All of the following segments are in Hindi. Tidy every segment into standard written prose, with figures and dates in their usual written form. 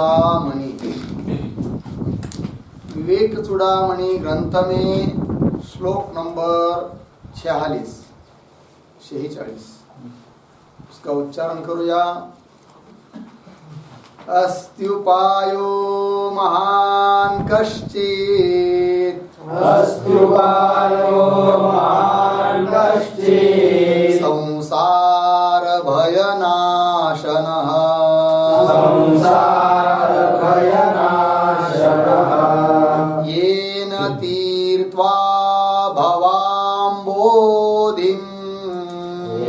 चूड़ामणि। विवेक चूड़ामणि ग्रंथ में श्लोक नंबर 46 उसका उच्चारण करो या। अस्त्युपायो महान् कश्चित्, अस्त्युपायो महान् कश्चित्, संसार भयनाशनः, संसार भयनाशनः, येन तीर्त्वा भवाम्बोधिम्,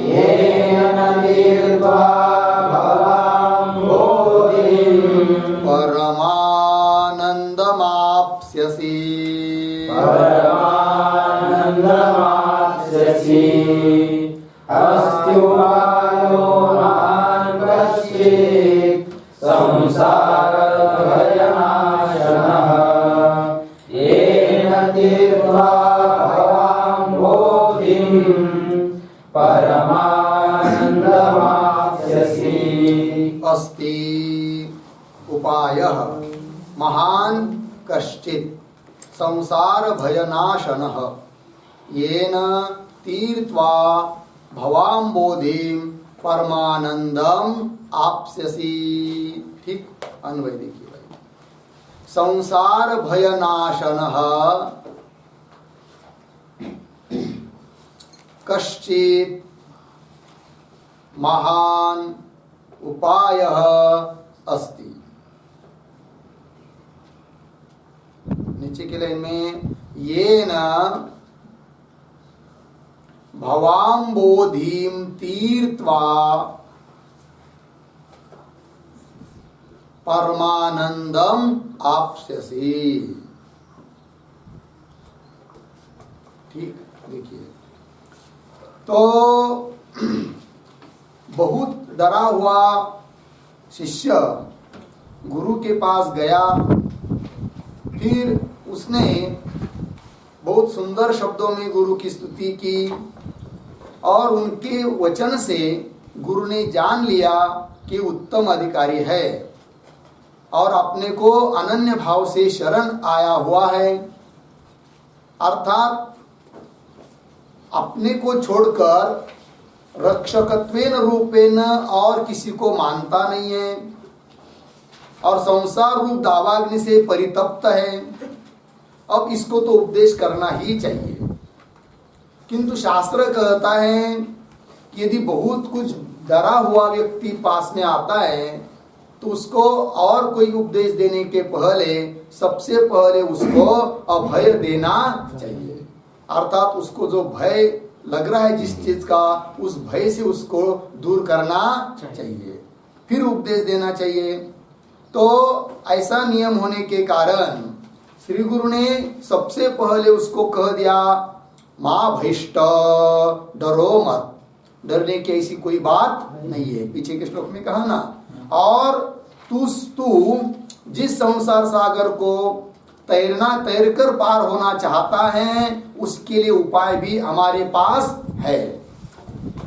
येन तीर्त्वा परमानन्दमाप्स्यसि, परमानन्दमाप्स्यसि। अस्त्युपायो महान् कश्चित्, संसार भयनाशनः, येन तीर्त्वा भवाम्बोधिम्, परमानन्दमाप्स्यसि। अस्ति उपायः महान् कश्चित् संसार भयनाशनः, येन तीर्त्वा भवाम्बोधिं परमानंदम आप्स्यसि। ठीक अन्वय देखिए भाई। संसार भयनाशनः कश्चित् महान् उपायः अस्ति। नीचे के लाइन में येन भवाम्बोधिं तीर्त्वा परमानंदम आप्स्यसि। ठीक देखिए, तो बहुत डरा हुआ शिष्य गुरु के पास गया। फिर उसने बहुत सुंदर शब्दों में गुरु की स्तुति की और उनके वचन से गुरु ने जान लिया कि उत्तम अधिकारी है और अपने को अनन्य भाव से शरण आया हुआ है। अर्थात अपने को छोड़कर रक्षकत्वेन रूपेण और किसी को मानता नहीं है और संसार रूप दावाग्नि से परितप्त है। अब इसको तो उपदेश करना ही चाहिए, किंतु शास्त्र कहता है कि यदि बहुत कुछ डरा हुआ व्यक्ति पास में आता है तो उसको और कोई उपदेश देने के पहले सबसे पहले उसको अभय देना चाहिए। अर्थात उसको जो भय लग रहा है जिस चीज का, उस भय से उसको दूर करना चाहिए, फिर उपदेश देना चाहिए। तो ऐसा नियम होने के कारण श्री गुरु ने सबसे पहले उसको कह दिया, माँ भैष्ट, डरो मत, डरने की ऐसी कोई बात नहीं है। पीछे के श्लोक में कहा ना। और तू जिस संसार सागर को तैरकर पार होना चाहता है, उसके लिए उपाय भी हमारे पास है।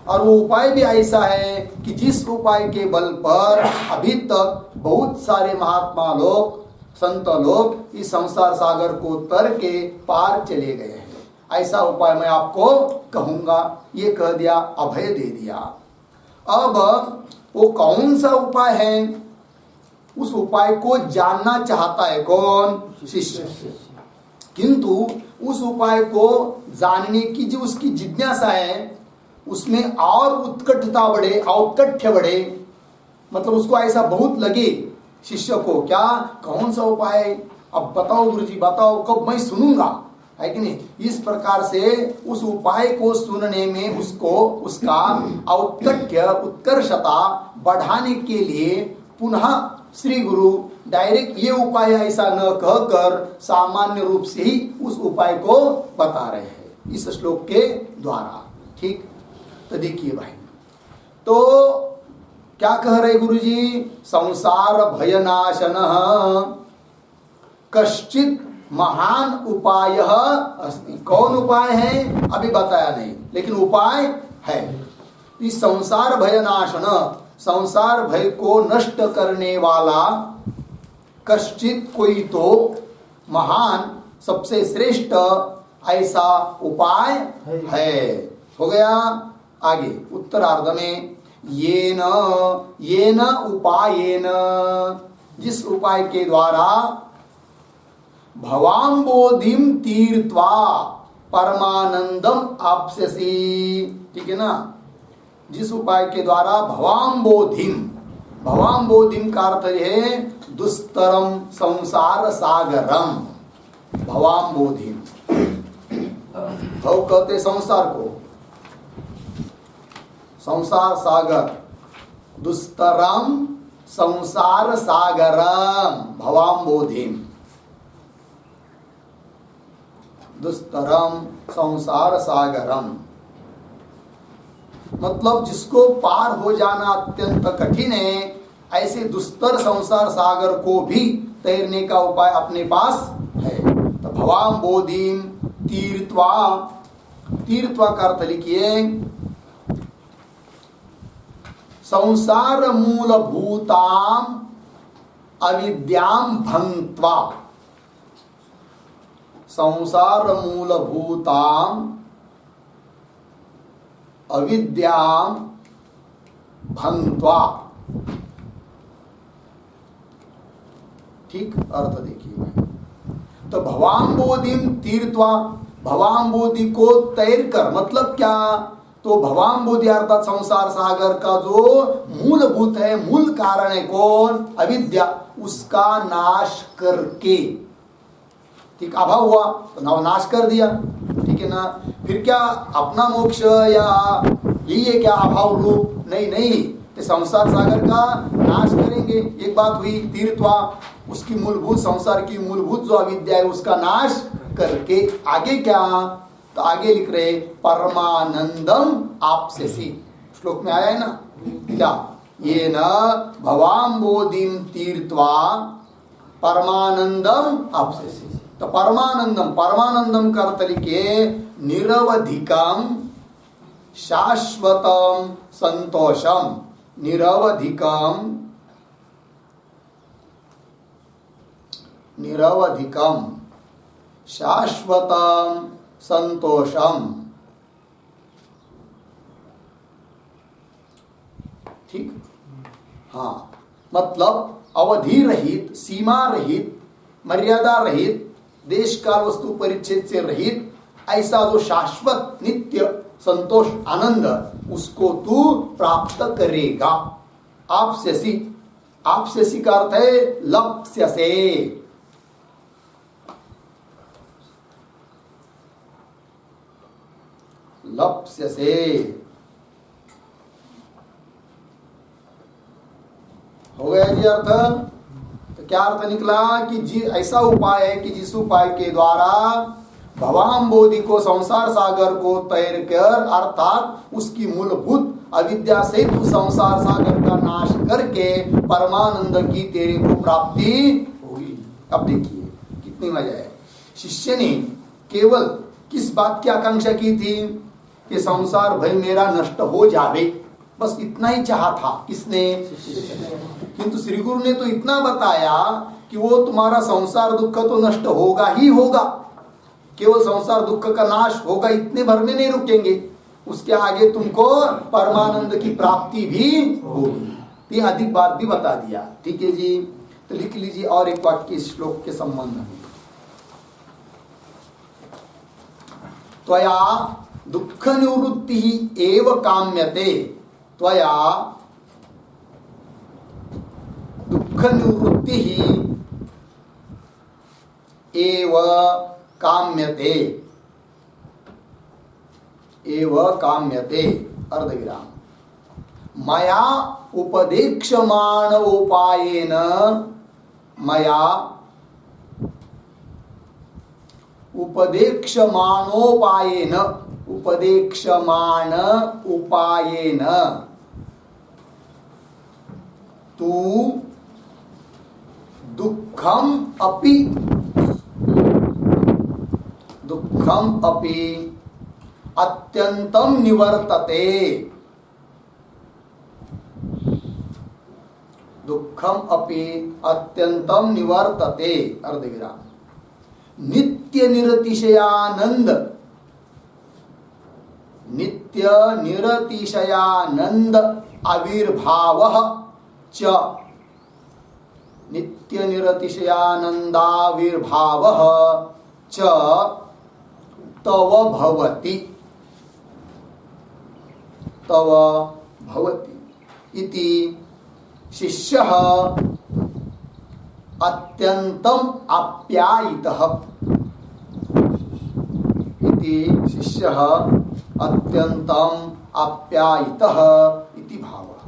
और वो उपाय भी ऐसा है कि जिस उपाय के बल पर अभी तक बहुत सारे महात्मा लोग, संत लोग इस संसार सागर को तर के पार चले गए हैं। ऐसा उपाय मैं आपको कहूंगा। ये कह दिया, अभय दे दिया। अब वो कौन सा उपाय है, उस उपाय को जानना चाहता है कौन? शिष्य। किंतु उस उपाय को जानने की जो उसकी जिज्ञासा है, उसमें और उत्कटता बढ़े, औत्कट्य बढ़े, मतलब उसको ऐसा बहुत लगे शिष्य को, क्या कौन सा उपाय, अब बताओ गुरुजी बताओ, कब मैं सुनूंगा, है कि नहीं। इस प्रकार से उस उपाय को सुनने में उसको उसका औत्कट्य, उत्कर्षता बढ़ाने के लिए पुनः श्री गुरु डायरेक्ट ये उपाय ऐसा न कहकर सामान्य रूप से ही उस उपाय को बता रहे हैं इस श्लोक के द्वारा। ठीक, तो देखिए भाई, तो क्या कह रहे गुरुजी? संसार भयनाशनः कश्चित् महान उपाय अस्ति। कौन उपाय है अभी बताया नहीं, लेकिन उपाय है। इस संसार भयनाशन, संसार भय को नष्ट करने वाला कश्चित कोई तो महान सबसे श्रेष्ठ ऐसा उपाय है। हो गया। आगे उत्तरार्ध में येन येन उपायेन, जिस उपाय के द्वारा भवाम्बोधिम तीर्थवा परमानंदम आपस्यसि। ठीक है ना। जिस उपाय के द्वारा भवाम्बोधिम, भवाम्बोधिम का अर्थ है दुस्तरम संसार सागरम। भवाम्बोधिम भव कहते संसार को, संसार सागर, दुस्तरम संसार सागरम भवाम्बोधिम, दुस्तरम संसार सागरम मतलब जिसको पार हो जाना अत्यंत कठिन है, ऐसे दुस्तर संसार सागर को भी तैरने का उपाय अपने पास है। तो भवाम्बोधिम तीर्थवा, तीर्थवा का अर्थ लिखिए संसार मूलभूताम अविद्याम भंक्त्वा, संसार मूलभूताम अविद्याम भंक्त्वा। ठीक अर्थ देखिए भाई। तो भवाम्बोधिम तीर्थवा, भवाम्बोधि को तैर कर मतलब क्या, तो भवाम्बोधि अर्थात संसार सागर का जो मूलभूत है, मूल कारण है कौन, अविद्या, उसका नाश करके। ठीक अभाव हुआ तो नाश कर दिया। ठीक है ना। फिर क्या अपना मोक्ष या यही है क्या अभाव रूप, नहीं नहीं, तो संसार सागर का नाश करेंगे। एक बात हुई तीर्थवा, उसकी मूलभूत संसार की मूलभूत जो अविद्या है उसका नाश करके। आगे क्या, तो आगे लिख रहे परमानंदम आपस्यसि। श्लोक में आया है ना क्या, ये न भवाम्बोधिम तीर्थवा परमानंदम आपस्यसि। तो परमानंदम, परमानंदम का अर्थ लिखिए निरवधिकम शाश्वतम संतोषम, निरवधिकम, निरवधिकम शाश्वतम संतोषम। ठीक। हाँ मतलब अवधि रहित, सीमा रहित, मर्यादा रहित, देश काल वस्तु परिच्छेद से रहित ऐसा जो शाश्वत नित्य संतोष आनंद, उसको तू प्राप्त करेगा। आपस्यसि, आपस्यसि का अर्थ है लप्स्यसे। लप्स्यसे हो गया जी अर्थ। तो क्या अर्थ निकला कि जी ऐसा उपाय है कि जिस उपाय के द्वारा भवाम्बोधि को, संसार सागर को तैर कर अर्थात उसकी मूलभूत अविद्या से संसार सागर का नाश करके परमानंद की तेरे को प्राप्ति होगी। अब देखिए कितनी मजा है। शिष्य ने केवल किस बात की आकांक्षा की थी कि संसार भय मेरा नष्ट हो जावे, बस इतना ही चाहा था। किसने? किंतु श्री गुरु ने तो इतना बताया कि वो तुम्हारा संसार दुख तो नष्ट होगा ही होगा, केवल संसार दुख का नाश होगा इतने भर में नहीं रुकेंगे, उसके आगे तुमको परमानंद की प्राप्ति भी होगी। ये अधिक बात भी बता दिया। ठीक है जी। तो लिख लीजिए और एक वाक्य इस श्लोक के संबंध में। त्वया दुख निवृत्ति एव काम्यते, त्वया दुख निवृत्ति एव काम्यते, एव काम्यते अर्धविराम। मया उपदेक्षमाण उपायेन, मया उपदेक्षमाणोपायेन, उपदेक्षमाण उपायेन तू दुःखम अपि, दुःखम अपि अत्यंतम निवर्तते, दुःखम अपि अत्यंतम निवर्तते। अर्धविराम। नित्य निरतिशयानंद, नित्य निरतिशयानंद आविर्भावः च, नित्य निरतिशयानंदाविर्भावः च तव भवति, तव भवति इति शिष्यः अत्यंतम आप्यायितः, इति शिष्यः अत्यंतम आप्यायितः इति भावः।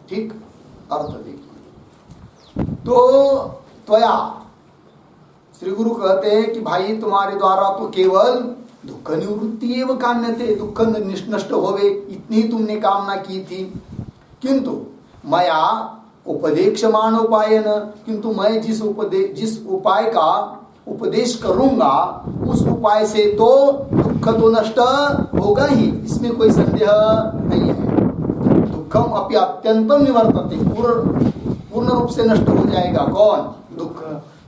ठीक, अर्थ देखिए। तो त्वया श्री गुरु कहते हैं कि भाई तुम्हारे द्वारा तो केवल दुख निवृत्ति एवं काम्यते, दुख नष्ट होवे इतनी तुमने कामना की थी, किंतु मया उपदेक्षमान उपायन, किंतु मैं जिस उपाय का उपदेश करूंगा उस उपाय से तो दुख तो नष्ट होगा ही, इसमें कोई संदेह नहीं है। दुखम अपि अत्यंतम निवर्तते, पूर्ण रूप से नष्ट हो जाएगा कौन? दुख।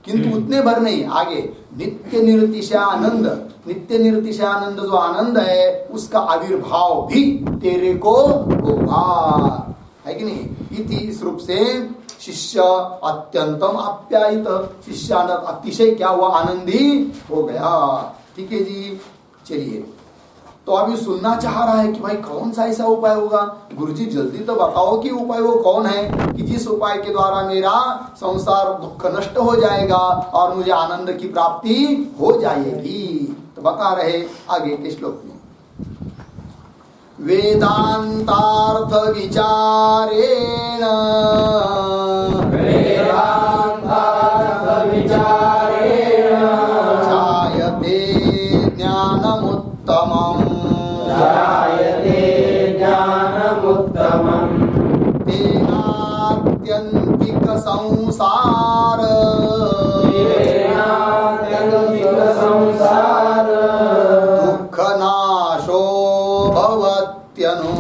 किंतु उतने भर नहीं, आगे नित्य निरतिशयानंद, नित्य निरतिशयानंद जो आनंद है उसका आविर्भाव भी तेरे को होगा, है कि नहीं? इति, इस रूप से शिष्य अत्यंतम आप्यायित, शिष्य अतिशय क्या हुआ? आनंदी हो गया। ठीक है जी, चलिए। तो अभी सुनना चाह रहा है कि भाई कौन सा ऐसा उपाय होगा? गुरुजी जल्दी तो बताओ कि उपाय वो कौन है कि जिस उपाय के द्वारा मेरा संसार दुख नष्ट हो जाएगा और मुझे आनंद की प्राप्ति हो जाएगी। तो बता रहे आगे के श्लोक में, वेदांतार्थ विचारेण, वेदांतार्थ विचारेण जायते ज्ञानमुत्तमम्, जायते ज्ञानमुत्तमम्, तेनात्यन्तिक संसार, तेनात्यन्तिक संसार दुःखनाशो भवत्यनु,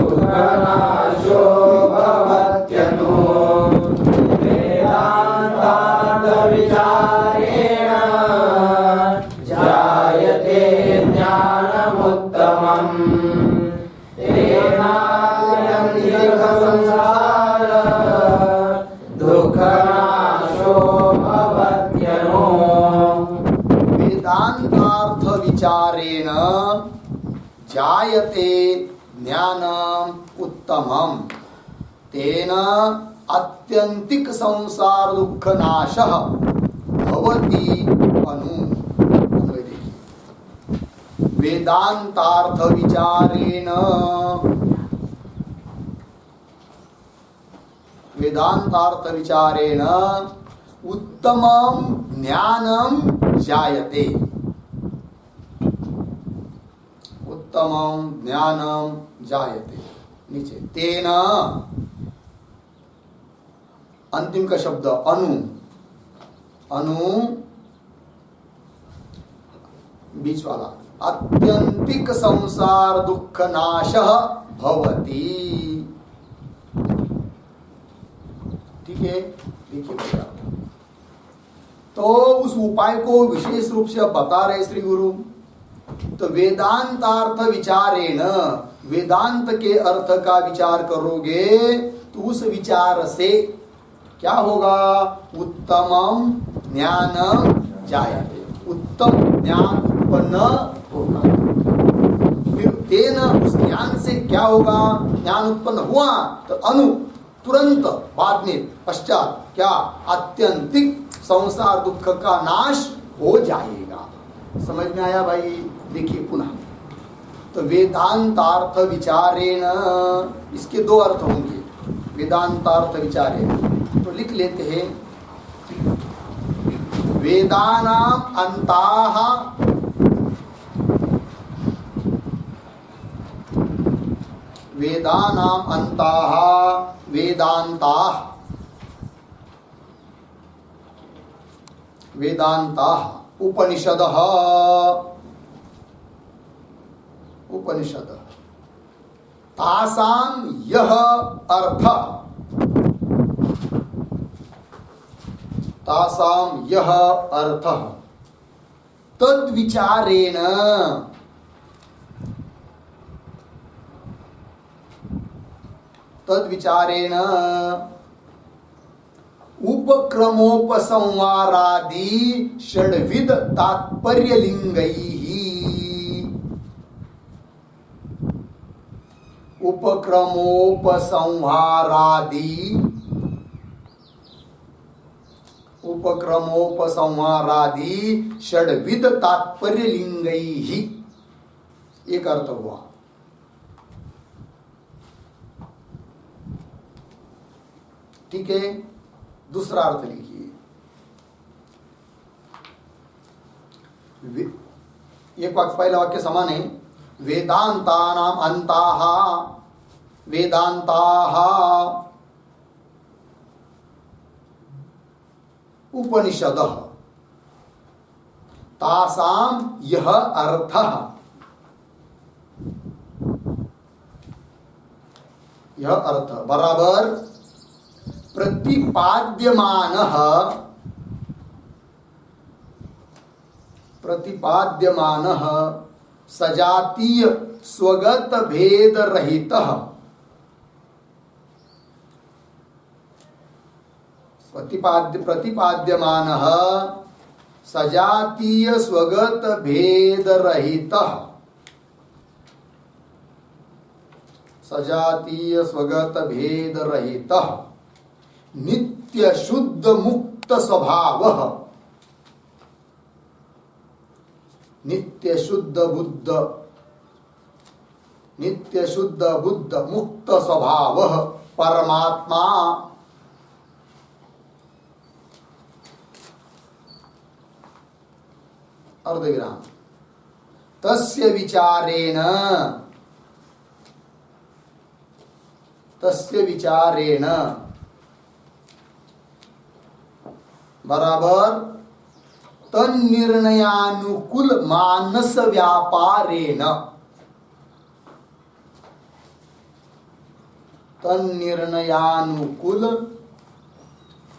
दुःखनाशो भवत्यनु। वेदान्तार्थ विचारेण जायते ज्ञानमुत्तमम्, तेनात्यन्तिक संसार दुःखनाशो भवत्यनु। वेदांतार्थ विचारेण जायते ज्ञानम उत्तमम, तेन आत्यंतिक संसार दुख नाशः भवति अनु। वेदांतार्थ विचारेण, वेदांतार्थ विचारेण उत्तमम ज्ञानम जायते, उत्तमम ज्ञानम जायते। नीचे तेन, अंतिम का शब्द अनु, अनु बीच वाला, आत्यंतिक संसार दुख नाशः भवति। ठीक है, देखिए भैया, तो उस उपाय को विशेष रूप से अब बता रहे श्री गुरु। तो वेदांतार्थ विचारेण, वेदांत के अर्थ का विचार करोगे तो उस विचार से क्या होगा? उत्तमम ज्ञानम जायते, उत्तम ज्ञान उत्पन्न होगा। फिर तेन, उस ज्ञान से क्या होगा? ज्ञान उत्पन्न हुआ तो अनु, तुरंत बाद में पश्चात क्या? आत्यंतिक संसार दुख का नाश हो जाएगा। समझ में आया भाई? देखिए पुनः, तो वेदांतार्थ विचारेण, इसके दो अर्थ होंगे। वेदांतार्थ विचारेण तो लिख लेते हैं, वेदानाम अंताः, वेदानाम अंताः वेदांताः, वेदांताः उपनिषदः, उपनिषद तासाम यह अर्थ, तासाम यह अर्थ तद विचारेण, तद विचारेण उपक्रमोपसंहारादि षड्विध तात्पर्य लिंगैः, उपक्रमोपसंहारादि, उपक्रमोपसंहारादि षड्विध तात्पर्य लिंगैः, एक अर्थ हुआ। ठीक है, दूसरा अर्थ लिखिए। एक वाक्य, पहला वाक्य समान है। वेदांतानाम अंताः, वेदांताः उपनिषदः, तासाम यह अर्थः, यह अर्थ बराबर प्रतिपाद्यमानः, प्रतिपाद्यमानः सजातीय स्वगत भेद रहितः, प्रतिपाद्यमानः सजातीय स्वगत भेद रहितः, सजातीय स्वगत भेद रहितः नित्य शुद्ध मुक्त स्वभावः, नित्य शुद्ध बुद्ध, नित्य शुद्ध बुद्ध मुक्त स्वभावः परमात्मा, अर्धविराम, तस्य विचारेण, तस्य विचारेण बराबर तन्निर्णयानुकूल मानस व्यापारेण, तन्निर्णयानुकूल,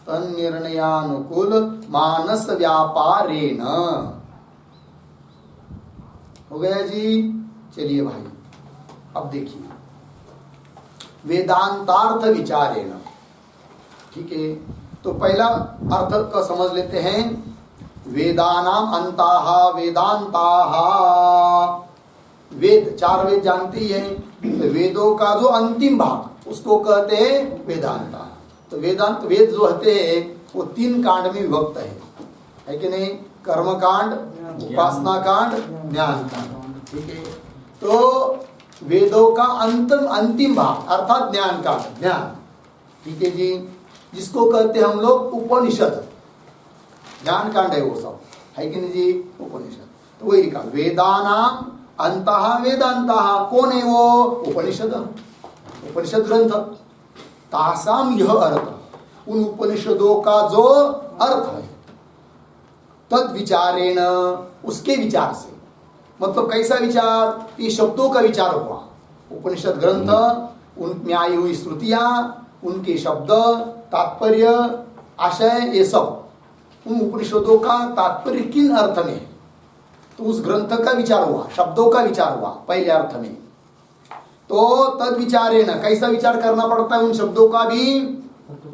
तन्निर्णयानुकूल मानस व्यापारेण। हो गया जी। चलिए भाई, अब देखिए वेदांतार्थ विचारेण। ठीक है, तो पहला अर्थ का समझ लेते हैं। वेदानाम अंताः वेदांताः, वेद, चार वेद जानते ही हैं। तो वेदों का जो अंतिम भाग उसको कहते हैं वेदांता। तो वेदांत वेद जो होते हैं वो 3 कांड में विभक्त है कि नहीं? कर्म कांड, उपासना कांड, ज्ञान कांड। ठीक है, तो वेदों का अंतिम भाग अर्थात ज्ञान कांड, ज्ञान। ठीक है जी, जिसको कहते हैं हम लोग उपनिषद। ज्ञान कांड है वो सब, है कि नहीं जी? उपनिषद। तो वही लिखा वेदानाम अंतः वेदांतः। कौन है वो? उपनिषद, उपनिषद ग्रंथ। तासाम यह अर्थ, उन उपनिषदों का जो अर्थ है, तद विचारेण, उसके विचार से। मतलब कैसा विचार? ये शब्दों का विचार हुआ। उपनिषद ग्रंथ, उनमें आई हुई श्रुतियां, उनके शब्द, तात्पर्य, आशय, ये सब उन उपनिषदों का तात्पर्य किन अर्थ में है, तो उस ग्रंथ का विचार हुआ, शब्दों का विचार हुआ पहले अर्थ में। तो तद विचारेण, कैसा विचार करना पड़ता है उन शब्दों का भी?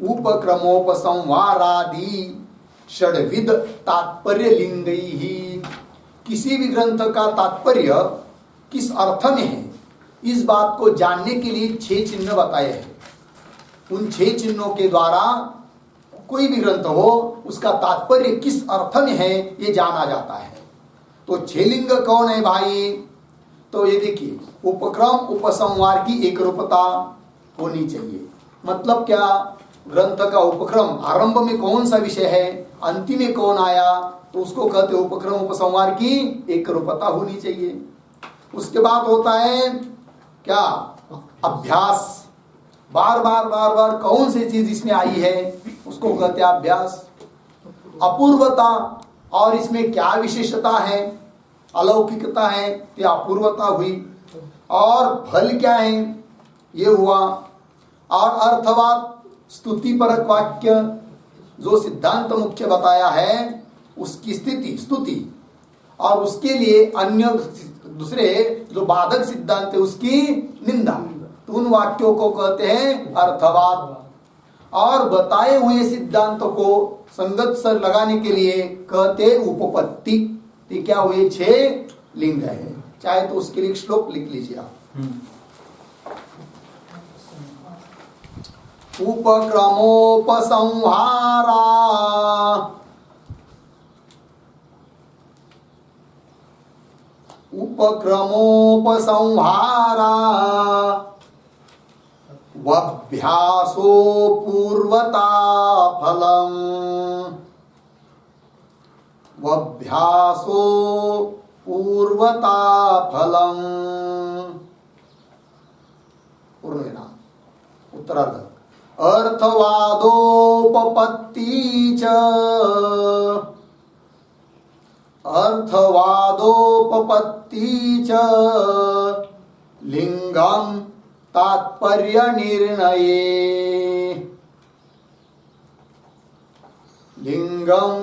उपक्रमोपसंहारादि षड्विध तात्पर्य लिंगैः। किसी भी ग्रंथ का तात्पर्य किस अर्थ में है, इस बात को जानने के लिए 6 चिन्ह बताए हैं। उन 6 चिन्हों के द्वारा कोई भी ग्रंथ हो, उसका तात्पर्य किस अर्थ में है ये जाना जाता है। तो 6 लिंग कौन है भाई? तो ये देखिए, उपक्रम उपसंहार की एक रूपता होनी चाहिए। मतलब क्या? ग्रंथ का उपक्रम, आरंभ में कौन सा विषय है, अंतिम में कौन आया, तो उसको कहते उपक्रम उपसंहार की एक रूपता होनी चाहिए। उसके बाद होता है क्या? अभ्यास। बार बार कौन सी चीज इसमें आई है उसको कहते हैं अभ्यास। अपूर्वता, और इसमें क्या विशेषता है, अलौकिकता है, ये अपूर्वता हुई। और फल क्या है? ये हुआ। और अर्थवाद स्तुति परक वाक्य जो सिद्धांत मुख्य बताया है उसकी स्थिति स्तुति, और उसके लिए अन्य दूसरे जो बाधक सिद्धांत है उसकी निंदा, तो उन वाक्यों को कहते हैं अर्थवाद। और बताए हुए सिद्धांतों को संगत सर लगाने के लिए कहते उपपत्ति। तो क्या हुए 6 लिंग है, चाहे तो उसके लिए श्लोक लिख लीजिए आप। उपक्रमोपसंहारा उपक्रमोपसंहारा वभ्यासो पूर्वता फलम् वभ्यासो पूर्वता फलम्। पूर्ण विराम उत्तरार्ध। अर्थवादोपपत्ति च अर्थवादोपपत्ति च लिंगम तात्पर्य निर्णये लिंगम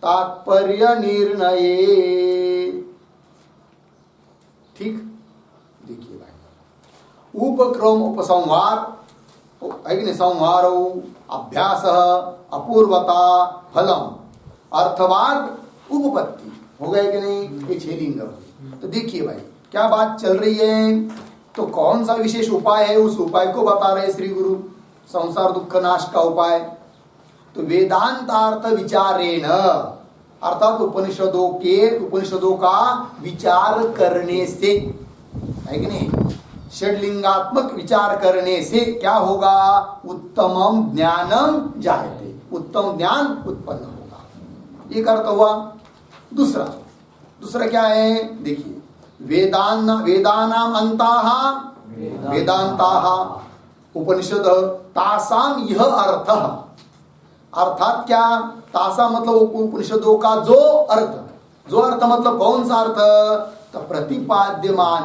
तात्पर्य निर्णये। ठीक, देखिए भाई, उपक्रम उपसंहार है कि नहीं, संहार अभ्यास अपूर्वता फलम अर्थवाद उपपत्ति हो गए कि नहीं, ये 6 लिंग। तो देखिए भाई क्या बात चल रही है, तो कौन सा विशेष उपाय है उस उपाय को बता रहे श्री गुरु, संसार दुख नाश का उपाय। तो वेदांतार्थ विचारेण अर्थात उपनिषदों का विचार करने से, है कि नहीं, षड्लिंगात्मक विचार करने से क्या होगा, उत्तमम ज्ञानम जायते, उत्तम ज्ञान उत्पन्न होगा। एक अर्थ हुआ। दूसरा क्या है, देखिए, वेदानाम अंताः वेदांताः उपनिषद तासाम यह अर्थ, अर्थात क्या, तासा मतलब उपनिषदों का जो अर्थ मतलब कौन सा अर्थ, तो प्रतिपाद्यमान,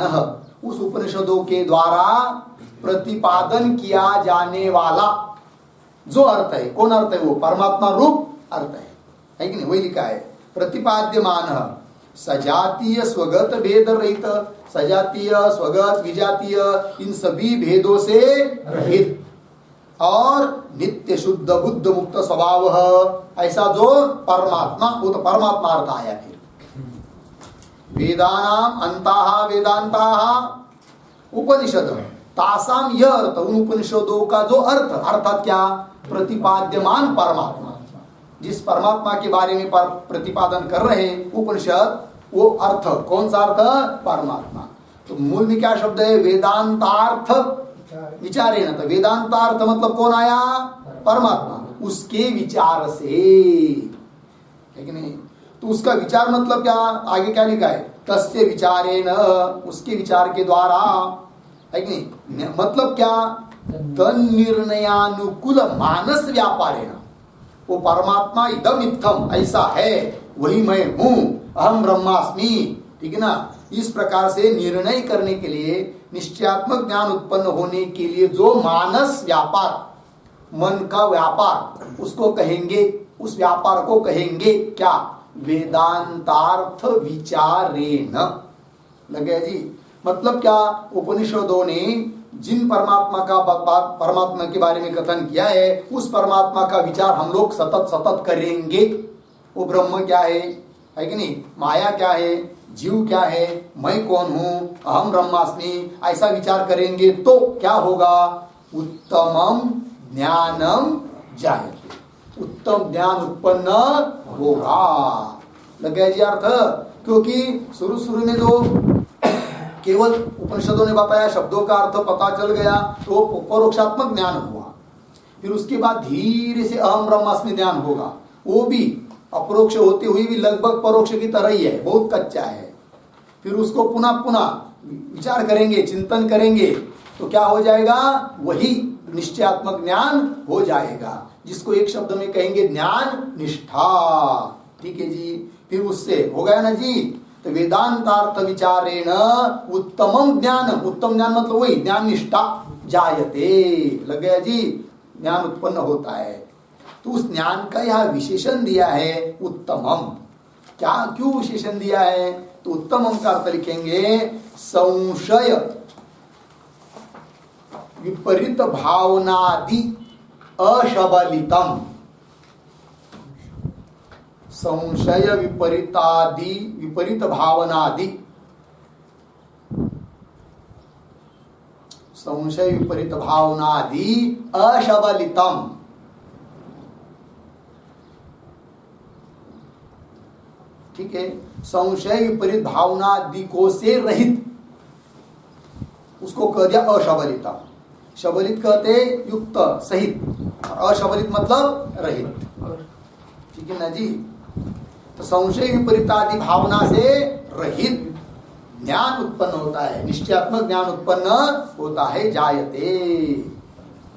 उस उपनिषदों के द्वारा प्रतिपादन किया जाने वाला जो अर्थ है, कौन अर्थ है, वो परमात्मा रूप अर्थ है कि नहीं, वही लिखा है प्रतिपाद्यमान सजातीय स्वगत भेद रहित, सजातीय स्वगत विजातीय इन सभी भेदों से रहित और नित्य शुद्ध बुद्ध मुक्त स्वभाव, ऐसा जो परमात्मा, वो तो परमात्मा अर्थ आया। फिर वेदानाम अंताः वेदांताः उपनिषद तासाम यह अर्थ, उन उपनिषदों का जो अर्थ, अर्थात क्या, प्रतिपाद्यमान परमात्मा, जिस परमात्मा के बारे में प्रतिपादन कर रहे हैं उपनिषद, वो अर्थ कौन सा अर्थ, परमात्मा। तो मूल में क्या शब्द है, वेदांतार्थ विचारेण, तो वेदांतार्थ मतलब कौन आया, परमात्मा, उसके विचार से, है कि नहीं। तो उसका विचार मतलब क्या, आगे क्या लिखा है, तस्य विचारेण, उसके विचार के द्वारा, है कि नहीं, मतलब क्या, तन्निर्णयानुकूल मानस व्यापारेण, वो परमात्मा इदम इत्थम ऐसा है, वही मैं हूं, अहम ब्रह्मास्मि, ठीक है ना, इस प्रकार से निर्णय करने के लिए, निश्चयात्मक ज्ञान उत्पन्न होने के लिए जो मानस व्यापार, मन का व्यापार, उसको कहेंगे, उस व्यापार को कहेंगे क्या, वेदांतार्थ विचारेण। लगे जी, मतलब क्या, उपनिषदों ने जिन परमात्मा के बारे में कथन किया है, उस परमात्मा का विचार हम लोग सतत करेंगे। वो ब्रह्म क्या है कि नहीं, माया क्या है, जीव क्या है, मैं कौन हूं, अहम ब्रह्मास्मि, ऐसा विचार करेंगे तो क्या होगा, उत्तमम ज्ञानम जायते, उत्तम ज्ञान उत्पन्न होगा। लग गया जी अर्थ, क्योंकि शुरू में जो केवल उपनिषदों ने बताया, शब्दों का अर्थ पता चल गया, तो परोक्षात्मक ज्ञान हुआ। फिर उसके बाद धीरे से अहम ब्रह्मास्मि ज्ञान होगा, वो भी अपरोक्ष होते हुए भी लगभग परोक्ष की तरह ही है, बहुत कच्चा है। फिर उसको पुनः विचार करेंगे, चिंतन करेंगे, तो क्या हो जाएगा, वही निश्चयात्मक ज्ञान हो जाएगा, जिसको एक शब्द में कहेंगे ज्ञान निष्ठा। ठीक है जी, फिर उससे हो गया ना जी। तो वेदांतार्थ विचारेण उत्तमम ज्ञान, उत्तम ज्ञान मतलब वही ज्ञान निष्ठा, जायते, लग गया जी, ज्ञान उत्पन्न होता है। तो उस ज्ञान का यह विशेषण दिया है उत्तमम। क्या क्यों विशेषण दिया है? तो उत्तमम का अर्थ लिखेंगे संशय विपरीत भावनादि अशबलितम। संशय विपरीतादि, विपरीत भावनादि, संशय विपरीत भावनादि अशबलितम। ठीक है, संशय विपरीत भावनादि को से रहित, उसको कह दिया अशबलितम। शबलित कहते युक्त सहित, और अशबलित मतलब रहित। ठीक है ना जी। तो संशय विपरीतादि भावना से रहित ज्ञान उत्पन्न होता है, निश्चयात्मक ज्ञान उत्पन्न होता है, जायते।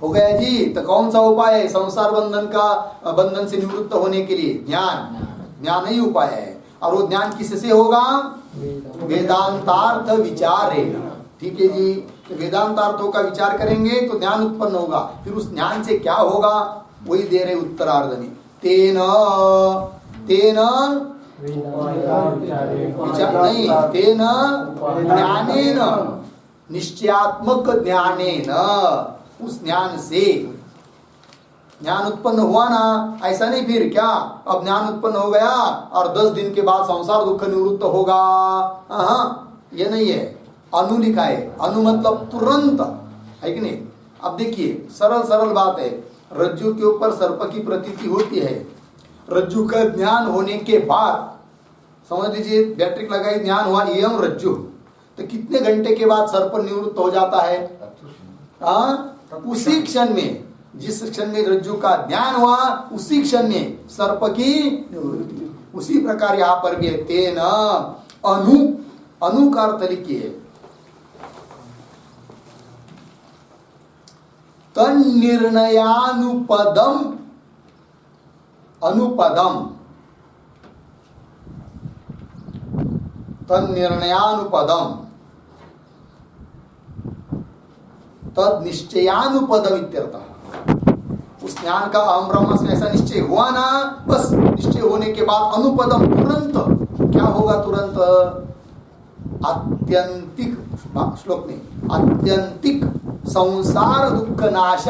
हो गया जी। तो कौन सा उपाय है संसार बंधन का, बंधन से निवृत्त होने के लिए? ज्ञान। ज्ञान ही उपाय है। और वो ज्ञान किससे होगा? वेदांतार्थ विचारेण। ठीक है जी। तो वेदांतार्थों का विचार करेंगे तो ज्ञान उत्पन्न होगा। फिर उस ज्ञान से क्या होगा वही दे रहे उत्तरार्ध में। तेन तेन विचार नहीं, तेन ज्ञानेन, निश्चयात्मक ज्ञानेन, उस ज्ञान से ज्ञान उत्पन्न हुआ ना। ऐसा नहीं फिर क्या अब ज्ञान उत्पन्न हो गया और 10 दिन के बाद संसार दुख निवृत्त होगा, ये नहीं है। अनु लिखा है, अनु मतलब तुरंत, है कि नहीं। अब देखिए सरल सरल बात है, रज्जु के ऊपर सर्प की प्रतीति होती है। रज्जु का ज्ञान होने के बाद समझ लीजिए बैटरी लगाई, ज्ञान हुआ एवं रज्जु, तो कितने घंटे के बाद सर्प निवृत्त हो जाता है? उसी क्षण में, जिस क्षण में रज्जु का ज्ञान हुआ उसी क्षण में सर्प की निवृत्ति। उसी प्रकार यहाँ पर भी है तेन अनु, अनु का अर्थ लिखिए तन्निर्णयानुपदम, अनुपदम, तन्निर्णयानुपदम, तद निश्चयानुपदम इत्यर्थः। उस ज्ञान का अहम ब्रह्म में ऐसा निश्चय हुआ ना, बस निश्चय होने के बाद अनुपदम, तुरंत क्या होगा? तुरंत आत्यंतिक, श्लोक में आत्यंतिक संसार दुख नाश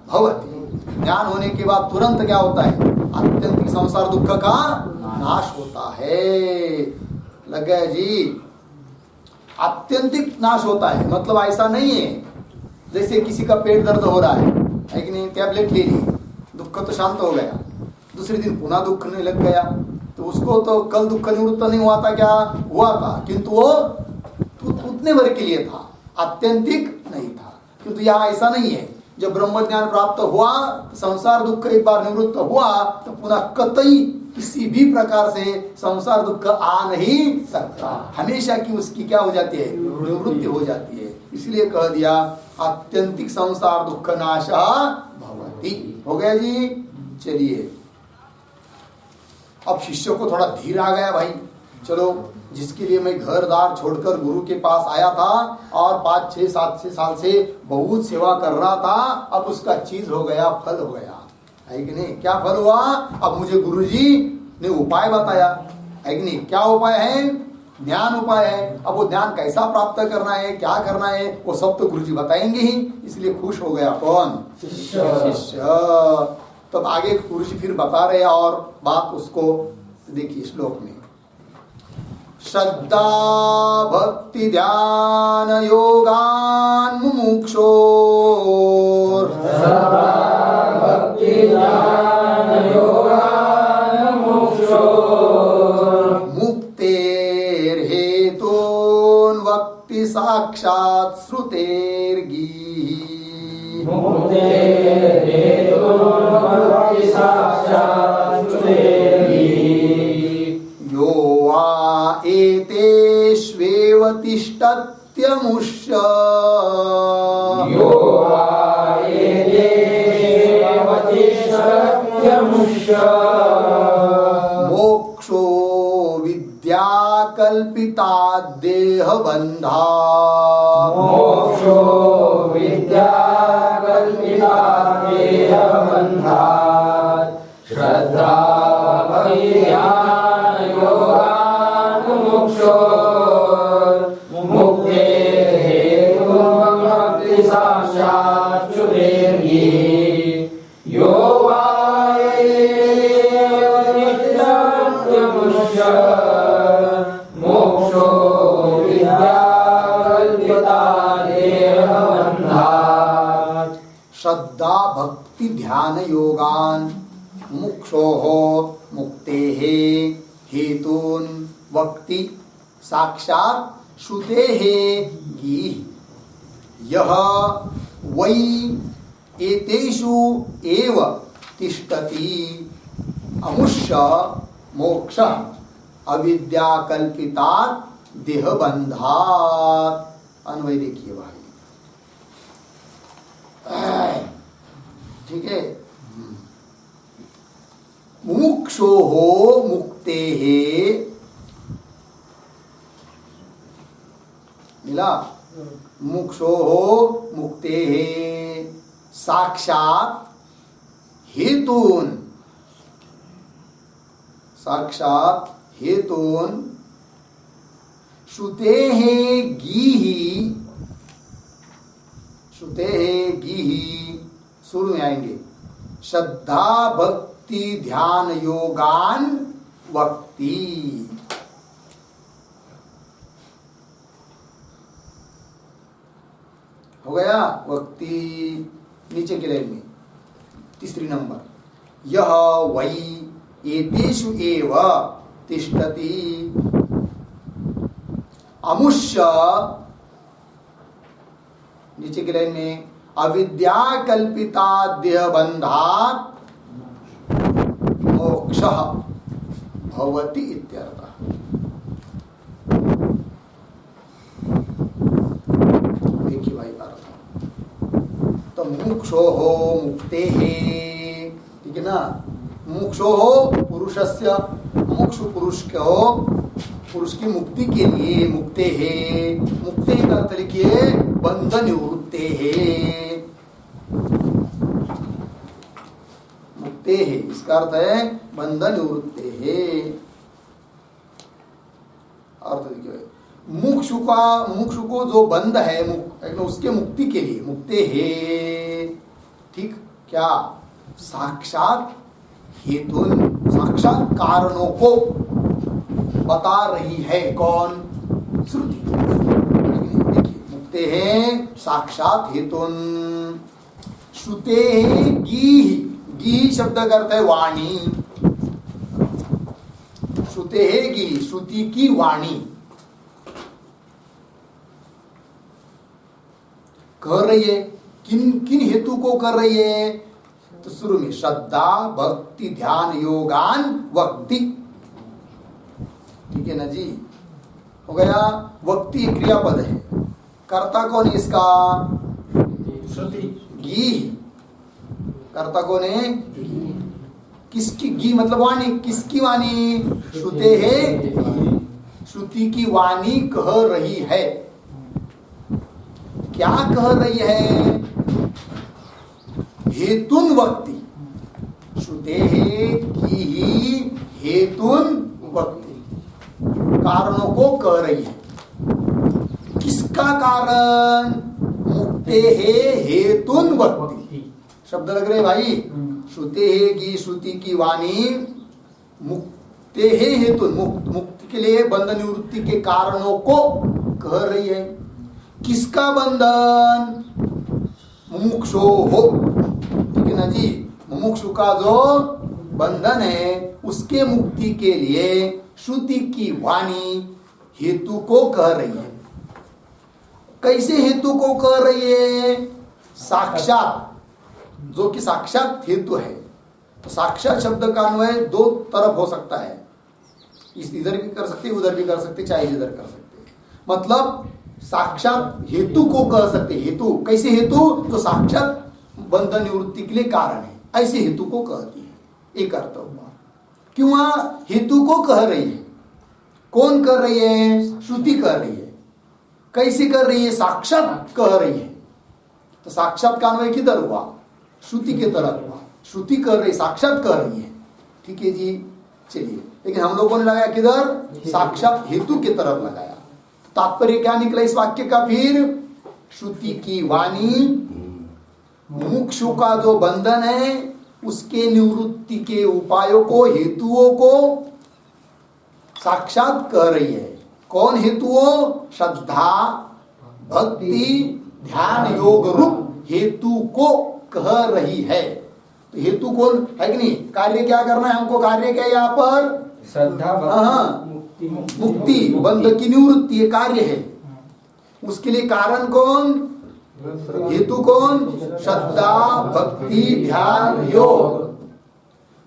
भवति। ज्ञान होने के बाद तुरंत क्या होता है? आत्यंतिक संसार दुख का नाश होता है। लग गया जी। आत्यंतिक नाश होता है मतलब ऐसा नहीं है जैसे किसी का पेट दर्द हो रहा है कि नहीं, टैबलेट ले ली, दुख तो शांत हो गया, दूसरे दिन पुनः दुख नहीं लग गया, तो उसको तो कल दुख निवृत्त नहीं हुआ था, क्या हुआ था, किंतु वो उतने भर के लिए था, आत्यंतिक नहीं था। किंतु यहाँ ऐसा नहीं है। जब ब्रह्म ज्ञान प्राप्त हुआ, संसार दुख एक बार निवृत्त हुआ तो पुनः कतई किसी भी प्रकार से संसार दुख आ नहीं सकता। हमेशा की उसकी क्या हो जाती है? निवृत्ति हो जाती है। इसलिए कह दिया आत्यंतिक संसार दुख नाशा भवति। हो गया जी। चलिए अब शिष्य को थोड़ा धीर आ गया भाई। चलो, जिसके लिए मैं घर दार छोड़कर गुरु के पास आया था और 5, 6, 7 साल से बहुत सेवा कर रहा था, अब उसका चीज हो गया, फल हो गया, है कि नहीं। क्या फल हुआ? अब मुझे गुरुजी ने उपाय बताया, है कि नहीं। क्या उपाय है? ज्ञान उपाय है। अब वो ज्ञान कैसा प्राप्त करना है, क्या करना है, वो सब तो गुरुजी बताएंगे ही। इसलिए खुश हो गया कौन? शिष्य। तब आगे गुरुजी फिर बता रहे और बात उसको देखिए श्लोक में। श्रद्धा भक्ति ध्यान योगान मुमुक्षोर, मुक्तेर हेतोन वक्ति साक्षात् श्रुतेर्गी, यो वा एतेष्वेव तिष्ठत्यमुष्य, मोक्षो विद्या कल्पिता देह बंधा मोक्षो विद्या कल्पिता देह बंधात् श्रद्धा भक्ति ज्ञान योगानुमुक्षो मुक्ते हेतु भक्ति साक्षात् चुदेर्गी यो मोक्षो विद्या कल्पिता देह बंधात् श्रद्धा भक्ति ध्यान योगान मुक्षोः मुक्तेः हेतून वक्ति साक्षात् श्रुतेः गीः यः वै एतेषु एव तिष्ठति अमुष्य मोक्षः अविद्याकल्पितात् देहबन्धात्। अन्वय देखिए भाई, ठीक है। मुमुक्षोः मुक्तेः मिला, मुमुक्षोः मुक्तेः साक्षात् हेतून, साक्षात् हेतून श्रुतेः गीः, श्रुतेः गीः शुरू में आएंगे, श्रद्धा भक्ति ध्यान योगान वक्ति। हो गया वक्ति। नीचे के लाइन में तीसरी नंबर, यह वै एतेषु एव तिष्ठति अमुष्य, नीचे की लाइन में अविद्या कल्पिता देहबन्धात् मोक्षः भवति इत्यर्थः। देखिए भाई अर्थ, तो मुक्षोः मुक्तेः, ठीक है ना। मुक्षोः पुरुषस्य, मुक्षु पुरुष को, पुरुष की मुक्ति के लिए, मुक्ते है, मुक्ति का अर्थ लिखिए बंध निवृत्ते है, मुक्ते है इसका अर्थ है बंध निवृत्ते है। अर्थ देखिए, मुक्षु का, मुक्षु को जो बंध है उसके मुक्ति के लिए मुक्ते है, ठीक। क्या साक्षात हेतु, साक्षात कारणों को बता रही है कौन? श्रुति। देखिए मुक्ते हैं साक्षात हेतुन, श्रुते गी, गी शब्द का अर्थ है वाणी, श्रुते है गी, श्रुति की वाणी कर रही है। किन किन हेतु को कर रही है? तो शुरू में श्रद्धा भक्ति ध्यान योगान वक्ति, ठीक है ना जी। हो गया। वक्ति क्रियापद है, कर्ता कौन है इसका? श्रुति। गी, कर्ता कौन है? किसकी? गी मतलब वाणी, किसकी वाणी? श्रुते है, श्रुति की वाणी कह रही है। क्या कह रही है? हेतुन वक्ति, श्रुते की ही हेतुन वक्ति, कारणों को कह रही है। किसका कारण? मुक्ते है हेतुन वक्ति, शब्द लग रहे भाई। श्रुते है की श्रुति की वाणी, मुक्ते है हेतुन, मुक्ति के लिए बंधन निवृत्ति के कारणों को कह रही है। किसका बंधन? मुमुक्षो हो, ठीक है ना जी। मुमुक्षु का जो बंधन है उसके मुक्ति के लिए श्रुति की वाणी हेतु को कह रही है। कैसे हेतु को कह रही है? साक्षात, जो कि साक्षात हेतु है। तो साक्षात शब्द का अन्वय दो तरफ हो सकता है, इस इधर भी कर सकते, उधर भी कर सकते, चाहे इधर कर सकते। मतलब साक्षात हेतु को कह सकते। हेतु कैसे? हेतु जो साक्षात बंधन निवृत्ति के लिए कारण है, ऐसे हेतु को कहती है। एक अर्थ हुआ। क्यों हेतु को कह रही है? कौन कर रही है? श्रुति कर रही है। कैसे कर रही है? साक्षात कह रही है। तो साक्षात का अन्वय किधर हुआ? श्रुति के तरफ हुआ। श्रुति कर रही, साक्षात कर रही है। ठीक है जी, चलिए। लेकिन हम लोगों ने लगाया किधर? साक्षात हेतु के तरफ लगाया। तात्पर्य क्या निकला इस वाक्य का? फिर श्रुति की वाणी मुमुक्षु का जो बंधन है उसके निवृत्ति के उपायों को, हेतुओं को साक्षात कह रही है। कौन हेतुओं? श्रद्धा, भक्ति, ध्यान, योग रूप हेतु को कह रही है। तो हेतु कौन है कि नहीं? कार्य क्या करना है हमको? कार्य क्या है यहाँ पर? श्रद्धा, मुक्ति, बंध की निवृत्ति, ये कार्य है। उसके लिए कारण कौन? हेतु कौन? श्रद्धा, भक्ति, ध्यान, योग।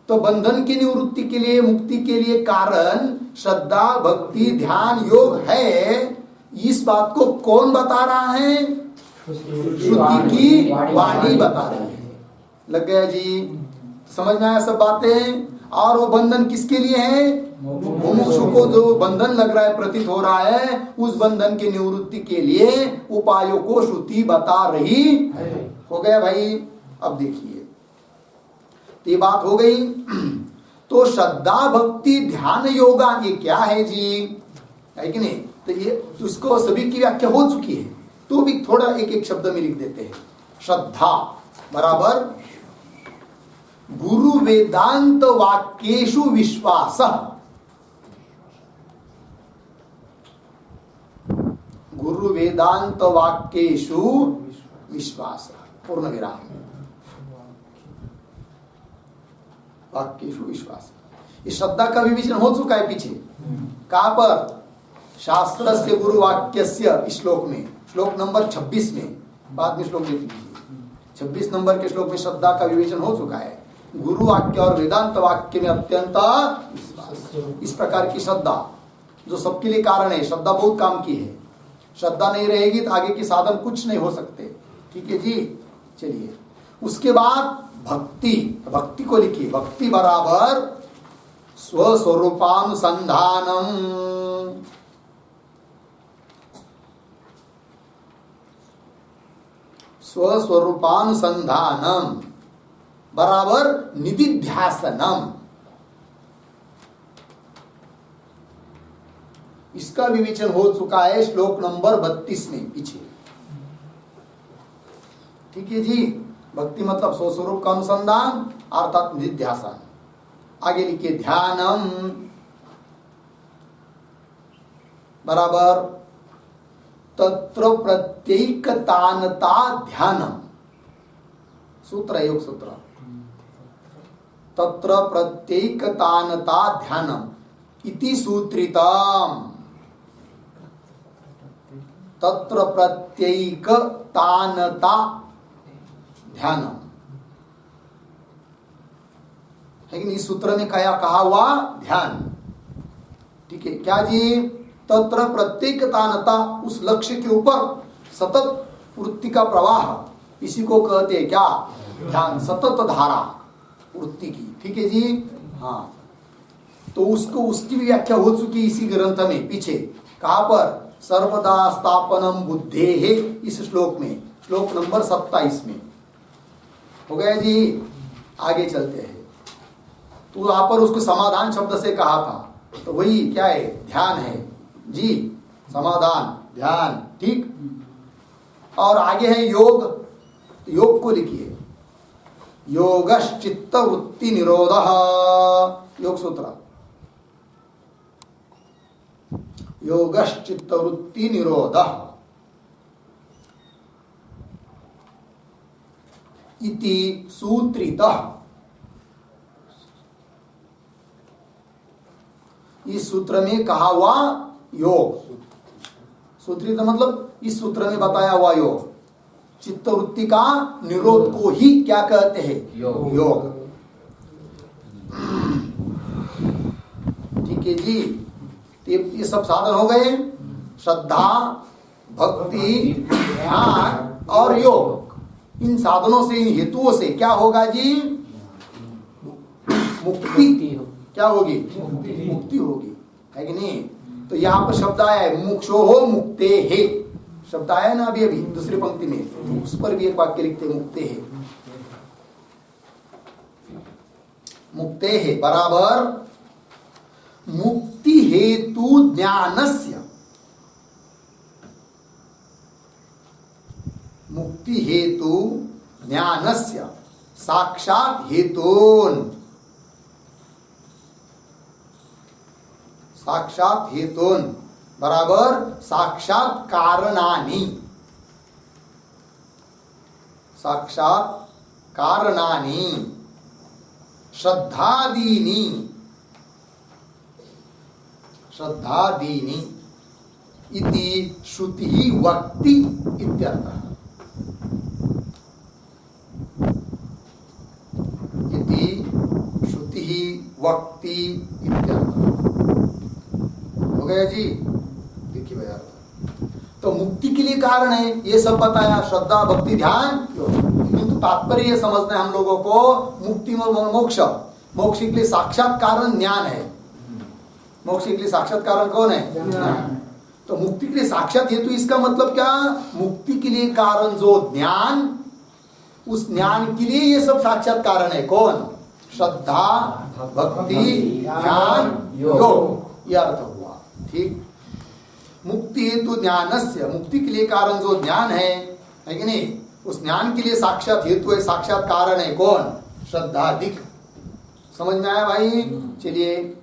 तो बंधन की निवृत्ति के लिए, मुक्ति के लिए कारण श्रद्धा, भक्ति, ध्यान, योग है। इस बात को कौन बता रहा है? श्रुति की वाणी बता रही है। लग गया जी? समझ में आया सब बातें? और वो बंधन किसके लिए है? मुमुक्षु को जो बंधन लग रहा है, प्रतीत हो रहा है, उस बंधन की निवृत्ति के लिए उपायों को श्रुति बता रही है। हो गया भाई? अब देखिए, तो ये बात हो गई। तो श्रद्धा, भक्ति, ध्यान, योगा ये क्या है जी? है कि नहीं? तो ये उसको सभी की व्याख्या हो चुकी है, तो भी थोड़ा एक एक शब्द में लिख देते हैं। श्रद्धा बराबर गुरु वेदांत वाक्येषु विश्वास। गुरु वेदांत वाक्येषु विश्वास, पूर्ण विराम। वाक्येषु विश्वास, इस श्रद्धा का विवेचन हो चुका है पीछे। कहां पर? शास्त्र से गुरु वाक्यस्य श्लोक में, श्लोक नंबर 26 में। बाद में श्लोक देख लीजिए। 26 नंबर के श्लोक में श्रद्धा का विवेचन हो चुका है। गुरु वाक्य और वेदांत वाक्य में अत्यंत विश्वास। इस प्रकार की श्रद्धा जो सबके लिए कारण है। श्रद्धा बहुत काम की है। श्रद्धा नहीं रहेगी तो आगे के साधन कुछ नहीं हो सकते। ठीक है जी, चलिए। उसके बाद भक्ति, भक्ति को लिखिए। भक्ति बराबर स्वस्वरूपानुसंधानम। स्वस्वरूपानुसंधानम बराबर निधिध्यासनम। इसका विवेचन हो चुका है श्लोक नंबर 32 में पीछे। ठीक है जी। भक्ति मतलब स्वस्वरूप का अनुसंधान अर्थात निधिध्यासन। आगे लिखिए ध्यानम बराबर तत्र प्रत्येकतानता ध्यानम। सूत्र है, योग सूत्र। तत्र प्रत्येकतानता ध्यानम इति सूत्रितम। तत्र प्रत्येकतानता ध्यानम है कि नहीं? इस सूत्र में कहा हुआ ध्यान। ठीक है क्या जी? तत्र प्रत्येकतानता, उस लक्ष्य के ऊपर सतत वृत्ति का प्रवाह, इसी को कहते हैं क्या? ध्यान। सतत धारा वृत्ति की। ठीक है जी। हाँ, तो उसको, उसकी भी व्याख्या हो चुकी इसी ग्रंथ में पीछे। कहां पर? सर्वदा स्थापनम बुद्धे है, इस श्लोक में, श्लोक नंबर 27 में। हो गया जी। आगे चलते हैं। तो वहां पर उसको समाधान शब्द से कहा था, तो वही क्या है? ध्यान है जी। समाधान, ध्यान। ठीक। और आगे है योग। योग को लिखिए योगश्चित्त वृत्ति निरोधः। योग सूत्र योगश्चित्त वृत्ति निरोधः इति सूत्रितः। इस सूत्र में कहा हुआ योग, सूत्रित मतलब इस सूत्र में बताया हुआ योग, चित्तवृत्ति का निरोध को ही क्या कहते हैं? योग। ठीक है जी। ये सब साधन हो गए। श्रद्धा, भक्ति, ध्यान और योग। इन साधनों से, इन हेतुओं से क्या होगा जी? मुक्ति। क्या होगी? मुक्ति होगी, है कि नहीं? तो यहाँ पर शब्द आया है मुक्षोहो मुक्ते हे, शब्द आया ना अभी अभी दूसरी पंक्ति में, तो उस पर भी एक वाक्य लिखते हैं मुक्ते हे। मुक्ते हे बराबर मुक्ति हेतु ज्ञानस्य, मुक्ति हेतु ज्ञानस्य साक्षात हेतून, साक्षात हेतून बराबर साक्षात कारणानि, साक्षात कारणानि श्रद्धादीनि, श्रद्धादीनि इति श्रुति वक्ति इत्यर्थः, इति श्रुति वक्ति इत्यर्थः। हो गया जी, देखिए भैया, तो मुक्ति के लिए कारण है ये सब बताया, श्रद्धा भक्ति ध्यान योग, किंतु तात्पर्य ये समझना है हम लोगों को मुक्ति में मोक्ष, मोक्ष के लिए साक्षात कारण ज्ञान है, मोक्ष के लिए साक्षात कारण कौन है? ज्ञान। तो मुक्ति के लिए साक्षात हेतु इसका मतलब क्या? मुक्ति के लिए कारण जो ज्ञान, उस ज्ञान के लिए ये सब साक्षात कारण है कौन? श्रद्धा भक्ति ध्यान योग, यह अर्थ हुआ। ठीक, मुक्ति हेतु ज्ञानस्य, मुक्ति के लिए कारण जो ज्ञान है कि नहीं, उस ज्ञान के लिए साक्षात हेतु है, साक्षात कारण है कौन? श्रद्धाधिक। समझ में आया भाई? चलिए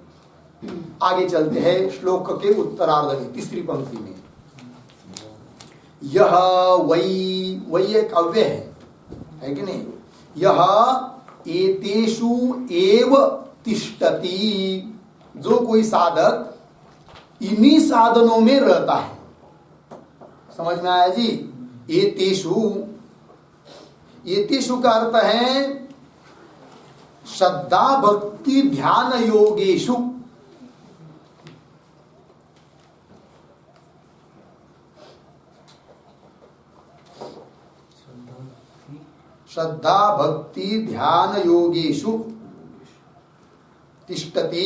आगे चलते हैं श्लोक के उत्तरार्ध में, तीसरी पंक्ति में। यह वही एक अव्यय है कि नहीं? यह एतेषु एव तिष्ठति, जो कोई साधक इन्हीं साधनों में रहता है। समझ में आया जी? एतेषु, एतेषु का अर्थ है श्रद्धा भक्ति ध्यान योगेषु, श्रद्धा भक्ति ध्यान योगेषु तिष्ठति।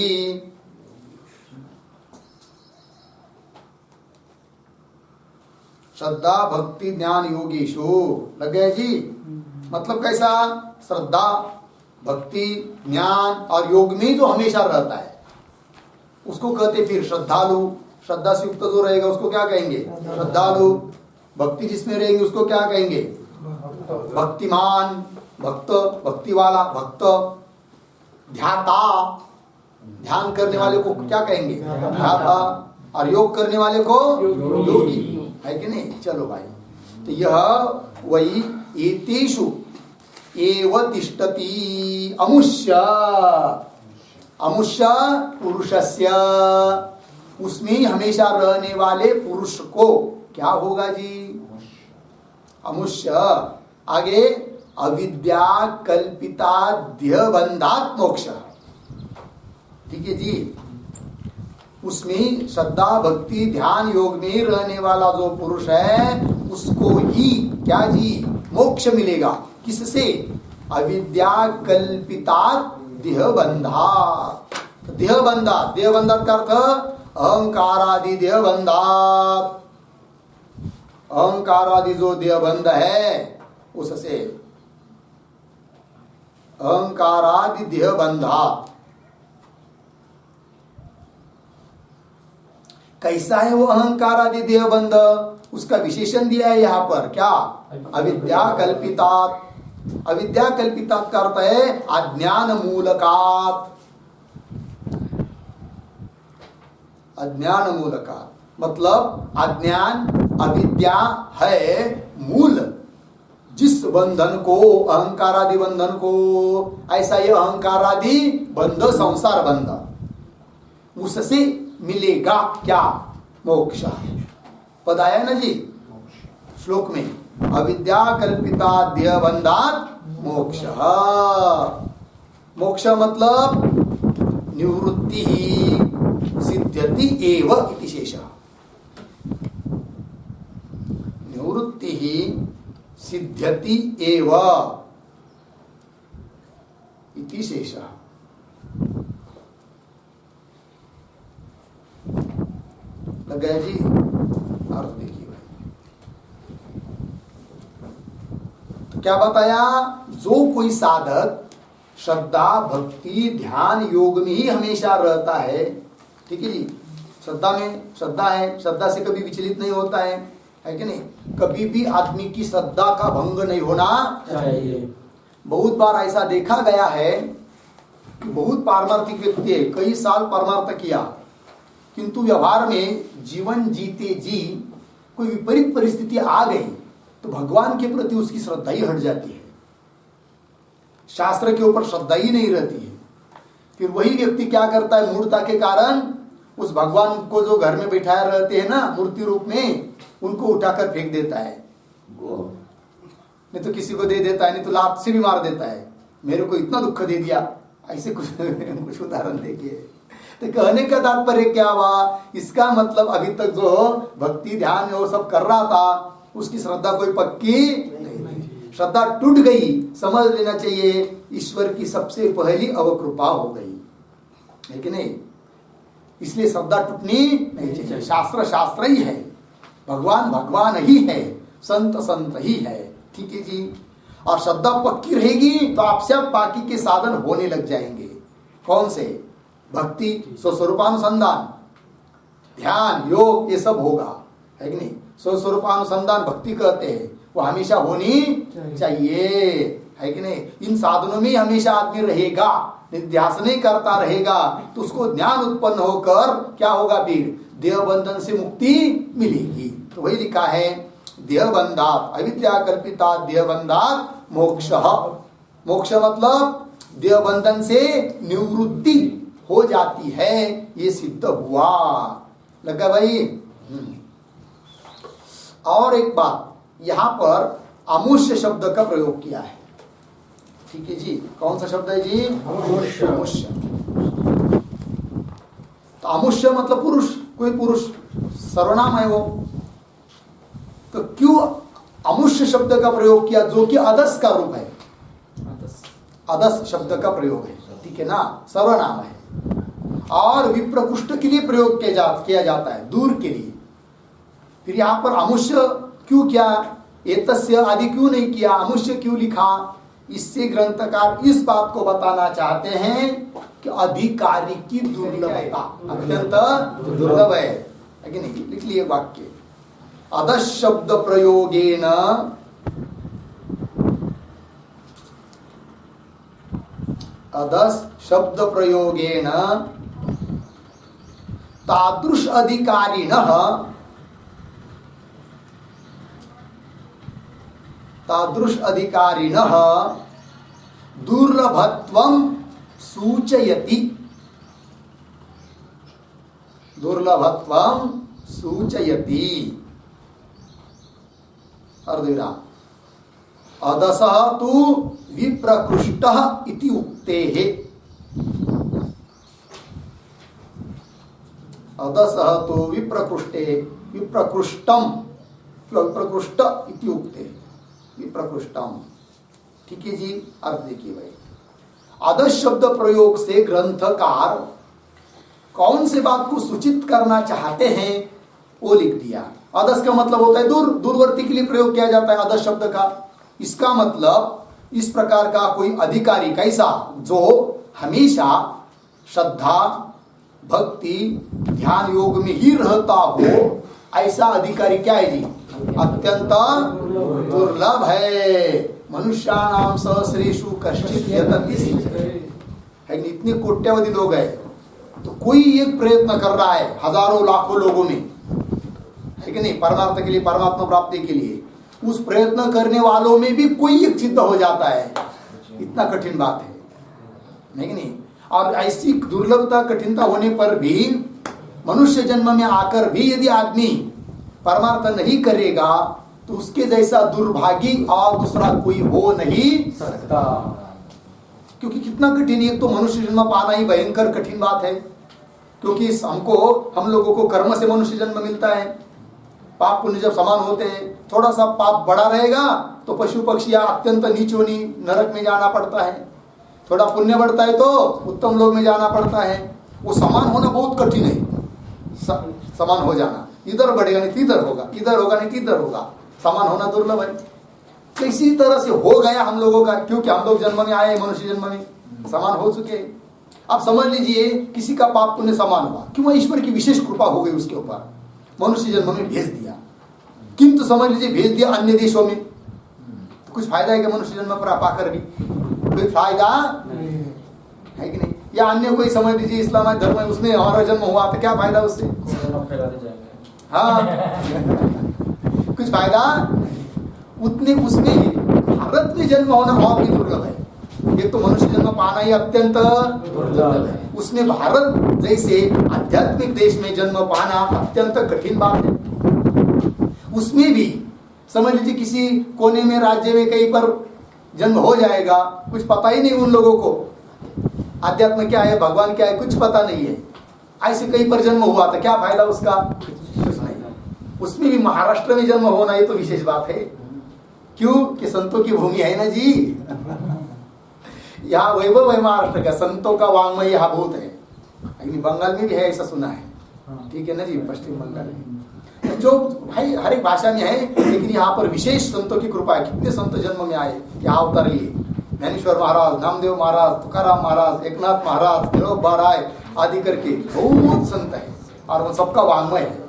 श्रद्धा भक्ति ज्ञान योगेषु, लग गया जी? मतलब कैसा? श्रद्धा भक्ति ज्ञान और योग में जो हमेशा रहता है उसको कहते फिर श्रद्धालु। श्रद्धा से युक्त जो रहेगा उसको क्या कहेंगे? श्रद्धालु। भक्ति जिसमें रहेंगे उसको क्या कहेंगे? भक्तिमान, भक्त, भक्ति वाला भक्त। ध्याता, ध्यान करने वाले को क्या कहेंगे? ध्याता। और योग करने वाले को योगी, है कि नहीं? चलो भाई, तो यह वही एतेषु एव तिष्ठति अमुष्य, अमुष्य पुरुषस्य, उसमें हमेशा रहने वाले पुरुष को क्या होगा जी? अमुष्य। आगे अविद्या कल्पिताद्य बंधात् मोक्ष, ठीक है जी? उसमें श्रद्धा भक्ति ध्यान योग में रहने वाला जो पुरुष है उसको ही क्या जी? मोक्ष मिलेगा। किससे? अविद्या कल्पितात् देह बंधात्। देह बंधात्, देह बंधात् का अर्थ अहंकारादि देह बंधात्। अहंकारादि जो देह बंध है उससे, अहंकारादि देह बंधात्। कैसा है वो अहंकार आदि देह बंध? उसका विशेषण दिया है यहाँ पर, क्या? अविद्या कल्पितात्। अविद्या कल्पितात् का अर्थ है अज्ञान मूलकात्। अज्ञान मूलकात् मतलब अज्ञान अविद्या है मूल, जिस बंधन को, अहंकार आदि बंधन को, ऐसा ये अहंकार आदि बंध संसार बंध, उससे मिलेगा क्या? मोक्ष। पद आया ना जी श्लोक में, अविद्या कल्पिता देह बंधात् मोक्ष। मोक्ष मतलब निवृत्ति सिद्ध्यति एव इति शेषः। निवृत्ति सिद्ध्यति एव इति शेषः। गया जी? अर्थ देखिए भाई, तो क्या बताया? जो कोई साधक श्रद्धा भक्ति ध्यान योग में ही हमेशा रहता है, ठीक है जी, श्रद्धा में श्रद्धा है, श्रद्धा से कभी विचलित नहीं होता है कि नहीं? कभी भी आदमी की श्रद्धा का भंग नहीं होना चाहिए। बहुत बार ऐसा देखा गया है कि बहुत पारमार्थिक व्यक्ति है, कई साल परमार्थ किया, किंतु व्यवहार में जीवन जीते जी कोई विपरीत परिस्थिति आ गई तो भगवान के प्रति उसकी श्रद्धा ही हट जाती है, शास्त्र के ऊपर श्रद्धा ही नहीं रहती है। फिर वही व्यक्ति क्या करता है? मूर्खता के कारण उस भगवान को जो घर में बैठाए रहते हैं ना मूर्ति रूप में, उनको उठाकर फेंक देता है, नहीं तो किसी को दे देता है, नहीं तो लात से भी मार देता है। मेरे को इतना दुख दे दिया, ऐसे कुछ उदाहरण देखिए। तो कहने का तात्पर्य क्या हुआ? इसका मतलब अभी तक जो भक्ति ध्यान वो सब कर रहा था उसकी श्रद्धा कोई पक्की नहीं थी, श्रद्धा टूट गई। समझ लेना चाहिए ईश्वर की सबसे पहली अवकृपा हो गई है कि नहीं? इसलिए श्रद्धा टूटनी नहीं चाहिए। शास्त्र शास्त्र ही है, भगवान भगवान ही है, संत संत ही है, ठीक है जी। और श्रद्धा पक्की रहेगी तो आपसे आप बाकी के साधन होने लग जाएंगे। कौन से? भक्ति, स्वस्वरूपानुसंधान, ध्यान, योग, ये सब होगा, है कि नहीं? स्वस्वरूपानुसंधान भक्ति कहते हैं, वो हमेशा होनी चाहिए, है कि नहीं? इन साधनों में हमेशा आदमी रहेगा, निध्यास नहीं करता रहेगा तो उसको ज्ञान उत्पन्न होकर क्या होगा? फिर देह बंधन से मुक्ति मिलेगी। तो वही लिखा है, देह बंधात अविद्या कल्पिता देह बंधात मोक्ष। मोक्ष मतलब देह बंधन से निवृत्ति हो जाती है, ये सिद्ध हुआ। लगा भाई? और एक बात, यहां पर अमुष्य शब्द का प्रयोग किया है, ठीक है जी। कौन सा शब्द है जी? अमुष्य। अमुष्य तो अमुष्य मतलब पुरुष, कोई पुरुष सर्वनाम है वो। तो क्यों अमुष्य शब्द का प्रयोग किया जो कि अदस का रूप है? अदस शब्द का प्रयोग है, ठीक है ना, सर्वनाम है। और विप्रकुष्ट के लिए प्रयोग किया जाता है, दूर के लिए। फिर यहां पर अमुष्य क्यों किया? एतस्य आदि क्यों नहीं किया? अमुष्य क्यों लिखा? इससे ग्रंथकार इस बात को बताना चाहते हैं कि अधिकारी की दुर्लभता अत्यंत दुर्लभ है कि नहीं? लिख लिए वाक्य, अदस शब्द प्रयोगेन अदस शब्द प्रयोगेन तादृश अधिकारिणः दुर्लभत्वं सूचयति। दुर्लभत्वं सूचयति। अर्धविराम। अदसः तु विप्रकृष्टः इति उक्तेः। अदसः तु विप्रकृष्टे विप्रकृष्टम विप्रकृष्ट इति उक्तेः। विप्रकृष्टम, ठीक है जी। अर्थ देखिए भाई, अदस शब्द प्रयोग से ग्रंथकार कौन से बात को सूचित करना चाहते हैं वो लिख दिया। अदस का मतलब होता है दूर, दूरवर्ती के लिए प्रयोग किया जाता है अदस शब्द का। इसका मतलब इस प्रकार का कोई अधिकारी, कैसा? जो हमेशा श्रद्धा भक्ति ध्यान योग में ही रहता हो, ऐसा अधिकारी क्या है जी? अत्यंत दुर्लभ है। मनुष्याणाम सहस्रेषु कश्चित् यतति है। इतने कोट्यावधि लोग हैं तो कोई एक प्रयत्न कर रहा है हजारों लाखों लोगों में, है कि नहीं? परमार्थ के लिए, परमात्मा प्राप्ति के लिए। उस प्रयत्न करने वालों में भी कोई एक सिद्ध हो जाता है। इतना कठिन बात है कि नहीं? और ऐसी दुर्लभता कठिनता होने पर भी मनुष्य जन्म में आकर भी यदि आदमी परमार्थ नहीं करेगा तो उसके जैसा दुर्भागी और दूसरा कोई हो नहीं सकता। क्योंकि कितना कठिन है, तो मनुष्य जन्म पाना ही भयंकर कठिन बात है। क्योंकि हम लोगों को कर्म से मनुष्य जन्म मिलता है। पाप पुण्य जब समान होते हैं, थोड़ा सा पाप बड़ा रहेगा तो पशु पक्षी या अत्यंत नीचोनी नरक में जाना पड़ता है, थोड़ा पुण्य बढ़ता है तो उत्तम लोक में जाना पड़ता है। वो समान होना बहुत कठिन है, समान हो जाना। इधर बढ़ेगा नहीं तिधर होगा, इधर होगा नहीं तिधर होगा, समान होना दुर्लभ है। तो इसी तरह से हो गया हम लोगों का, क्योंकि हम लोग जन्म में आए, मनुष्य जन्म में समान हो चुके हैं। अब समझ लीजिए किसी का पाप पुण्य समान हुआ, क्यों? ईश्वर की विशेष कृपा हो गई उसके ऊपर, मनुष्य जन्म में भेज दिया। किंतु समझ लीजिए भेज दिया अन्य देशों में, तो कुछ फायदा है क्या मनुष्य जन्म पर पाकर भी? कोई फायदा है कि नहीं? या अन्य कोई समझ लीजिए इस्लाम धर्म में उसने हमारा जन्म हुआ तो क्या फायदा उससे? हाँ कुछ फायदा उतने उसमें ही भारत में जन्म होना और भी दुर्लभ है। ये तो मनुष्य जन्म पाना ही अत्यंत दुर्लभ है, उसमें भारत जैसे आध्यात्मिक देश में जन्म पाना अत्यंत कठिन बात है। उसमें भी समझ लीजिए किसी कोने में राज्य में कहीं पर जन्म हो जाएगा, कुछ पता ही नहीं उन लोगों को आध्यात्म क्या है, भगवान क्या है, कुछ पता नहीं है। ऐसे कहीं पर जन्म हुआ तो क्या फायदा उसका? कुछ नहीं। उसमें भी महाराष्ट्र में जन्म होना ये तो विशेष बात है। क्यों? कि संतों की भूमि है ना जी। यहाँ वैभव है महाराष्ट्र का, संतों का वांग्मय यहाँ बहुत है। बंगाल में भी है ऐसा सुना है, ठीक है ना जी, पश्चिम बंगाल में जो भाई हर एक भाषा में है, लेकिन यहाँ पर विशेष संतों की कृपा है। कितने संत जन्म में आए, यहाँ अवतार लिए, ज्ञानेश्वर महाराज, नामदेव महाराज, तुकाराम महाराज, एकनाथ महाराज, विनोबा राय आदि करके बहुत संत है, और वो सबका वांग्मय है।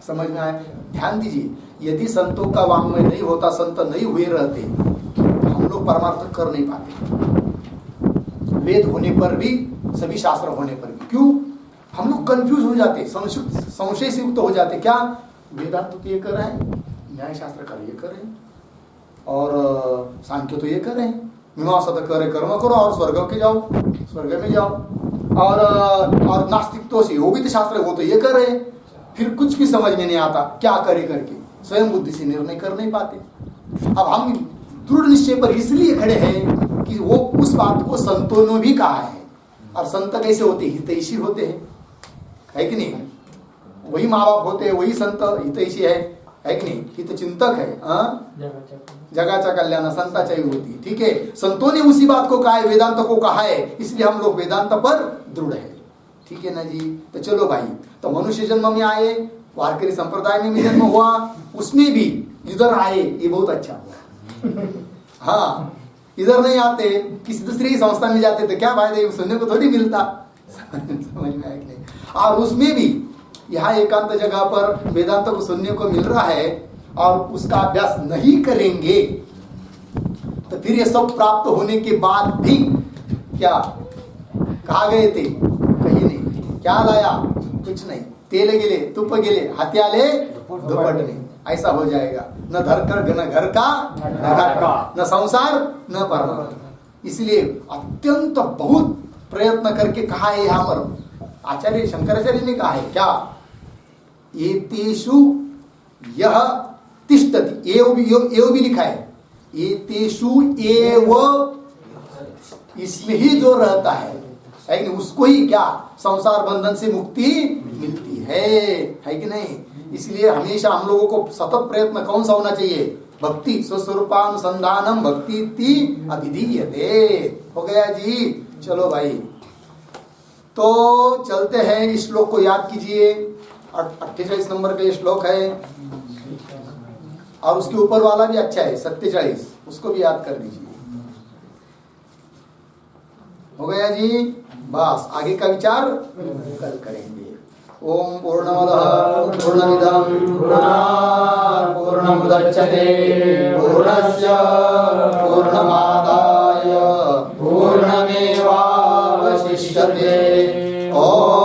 समझ में आए? ध्यान दीजिए, यदि संतों का वांग्मय नहीं होता, संत नहीं हुए रहते, हम लोग परमार्थ कर नहीं पाते। वेद होने पर भी, सभी शास्त्र होने पर भी, क्यों? हम लोग कंफ्यूज हो जाते, संशय से युक्त हो जाते। क्या वेदांत तो ये कर रहे हैं, न्याय शास्त्र का ये कर रहे हैं, और सांख्य तो ये कर रहे हैं, मीमांसा तो करे कर्म करो और स्वर्ग के जाओ, स्वर्ग में जाओ, और नास्तिक तो योगित शास्त्र वो तो ये कर रहे हैं। फिर कुछ भी समझ में नहीं आता, क्या करे करके स्वयं बुद्धि से निर्णय कर नहीं पाते। अब हम दृढ़ निश्चय पर इसलिए खड़े हैं कि वो उस बात को संतों ने भी कहा है, और संत कैसे होते? हितैषी होते हैं, है कि नहीं? वही माँ बाप होते हैं, वही संत हितैषी है कि नहीं? हित चिंतक है, जगाचा कल्याण संताच्या होती, ठीक है। संतों ने उसी बात को कहा है, वेदांत को कहा है, इसलिए हम लोग वेदांत पर दृढ़ है, ठीक है ना जी। तो चलो भाई, तो मनुष्य जन्म में आए, वारकरी संप्रदाय में भी जन्म हुआ, उसमें भी इधर आए, ये बहुत अच्छा हुआ। हाँ, इधर नहीं आते, किसी दूसरी संस्था में जाते तो क्या फायदा, सुनने को थोड़ी मिलता। समझ में आया कि नहीं? और उसमें भी यहाँ एकांत जगह पर वेदांत को सुनने को मिल रहा है, और उसका अभ्यास नहीं करेंगे तो फिर ये सब प्राप्त होने के बाद भी क्या कहा गए थे? कहीं नहीं। क्या लाया? कुछ नहीं। तेल गेले, तुप गेले, हत्याले दुपट नहीं, ऐसा हो जाएगा। न घर का न घाट का, न संसार न परमार्थ। इसलिए अत्यंत बहुत प्रयत्न करके कहा है यहाँ पर, आचार्य शंकराचार्य ने कहा है क्या? एतेषु यह तिष्ठति, एव भी लिखा है, एतेषु एव, इसमें ही जो रहता है कि उसको ही क्या संसार बंधन से मुक्ति मिलती है कि नहीं? इसलिए हमेशा हम लोगों को सतत प्रयत्न कौन सा होना चाहिए? भक्ति स्वस्वरूपानुसंधानम भक्ति इति अभिधीयते। हो गया जी। चलो भाई, तो चलते हैं, इस श्लोक को याद कीजिए। 48 नंबर का ये श्लोक है, और उसके ऊपर वाला भी अच्छा है 47, उसको भी याद कर दीजिए। हो गया जी। बस आगे का विचार कल करेंगे। ओम पूर्णमदः पूर्णमिदं पूर्णात् पूर्णमुदच्यते पूर्णस्य पूर्णमादाय पूर्णमेवावशिष्यते। ओम